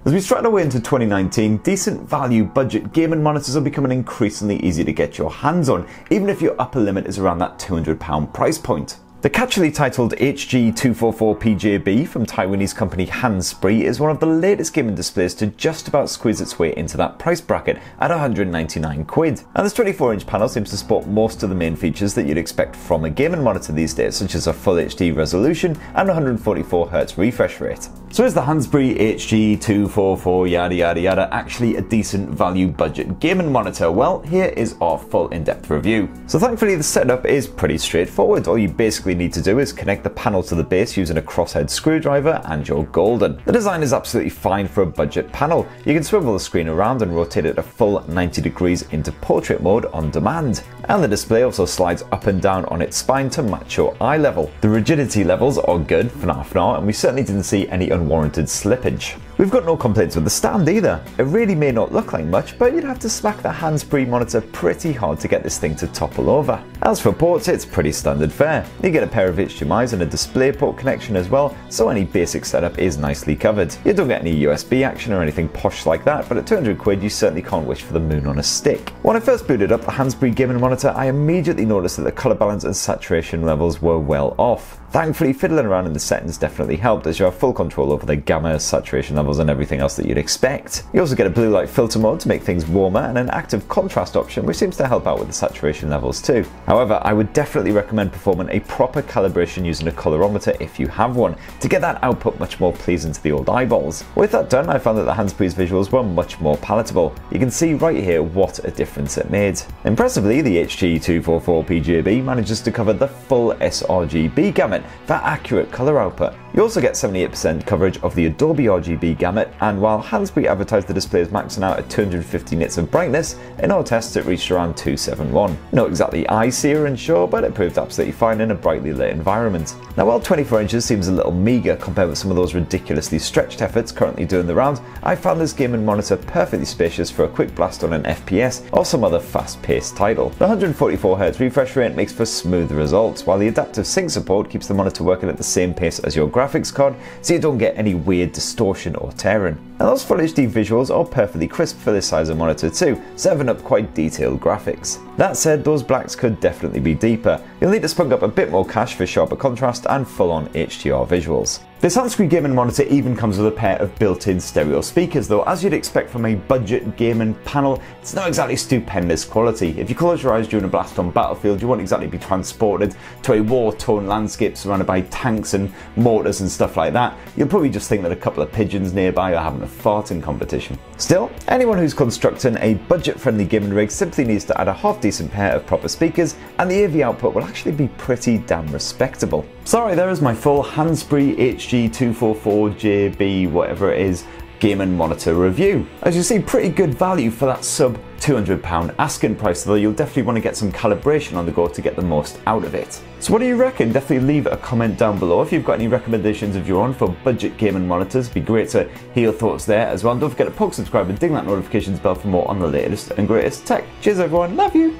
As we stride our way into 2019, decent value budget gaming monitors are becoming increasingly easy to get your hands on, even if your upper limit is around that £200 price point. The catchily titled HG244PJB from Taiwanese company Hannspree is one of the latest gaming displays to just about squeeze its way into that price bracket at 199 quid. And this 24-inch panel seems to sport most of the main features that you'd expect from a gaming monitor these days, such as a full HD resolution and 144Hz refresh rate. So is the Hannspree HG244 yada yada yada actually a decent value budget gaming monitor? Well, here is our full in-depth review. So thankfully the setup is pretty straightforward. All you basically need to do is connect the panel to the base using a crosshead screwdriver and you're golden. The design is absolutely fine for a budget panel. You can swivel the screen around and rotate it a full 90 degrees into portrait mode on demand. And the display also slides up and down on its spine to match your eye level. The rigidity levels are good for now, and we certainly didn't see any unwarranted slippage. We've got no complaints with the stand either. It really may not look like much, but you'd have to smack the Hannspree monitor pretty hard to get this thing to topple over. As for ports, it's pretty standard fare. You get a pair of HDMIs and a DisplayPort connection as well, so any basic setup is nicely covered. You don't get any USB action or anything posh like that, but at 200 quid you certainly can't wish for the moon on a stick. When I first booted up the Hannspree gaming monitor, I immediately noticed that the colour balance and saturation levels were well off. Thankfully, fiddling around in the settings definitely helped, as you have full control over the gamma, saturation levels and everything else that you'd expect. You also get a blue light filter mode to make things warmer and an active contrast option which seems to help out with the saturation levels too. However, I would definitely recommend performing a proper calibration using a colorimeter if you have one, to get that output much more pleasing to the old eyeballs. With that done, I found that the Hannspree's visuals were much more palatable. You can see right here what a difference it made. Impressively, the HG244PJB manages to cover the full sRGB gamut for accurate colour output. You also get 78% coverage of the Adobe RGB gamut, and while Hannspree advertised the display as maxing out at 250 nits of brightness, in our tests it reached around 271. Not exactly eye-searing, sure, but it proved absolutely fine in a brightly lit environment. Now, while 24 inches seems a little meagre compared with some of those ridiculously stretched efforts currently doing the rounds, I found this gaming monitor perfectly spacious for a quick blast on an FPS or some other fast-paced title. The 144Hz refresh rate makes for smooth results, while the adaptive sync support keeps the monitor working at the same pace as your graphics card, so you don't get any weird distortion or tearing. And those Full HD visuals are perfectly crisp for this size of monitor too, serving up quite detailed graphics. That said, those blacks could definitely be deeper. You'll need to spunk up a bit more cash for sharper contrast and full-on HDR visuals. This Hannspree gaming monitor even comes with a pair of built-in stereo speakers, though as you'd expect from a budget gaming panel, it's not exactly stupendous quality. If you close your eyes during a blast on battlefield, you won't exactly be transported to a war-torn landscape surrounded by tanks and mortars and stuff like that. You'll probably just think that a couple of pigeons nearby are having a farting competition. Still, anyone who's constructing a budget-friendly gaming rig simply needs to add a half-decent pair of proper speakers, and the AV output will actually be pretty damn respectable. Sorry, there is my full Hannspree HG244JB, whatever it is, gaming monitor review. As you see, pretty good value for that sub £200 asking price, though you'll definitely want to get some calibration on the go to get the most out of it. So what do you reckon? Definitely leave a comment down below if you've got any recommendations of your own for budget gaming monitors. It'd be great to hear your thoughts there as well. And don't forget to poke, subscribe and ding that notifications bell for more on the latest and greatest tech. Cheers everyone, love you!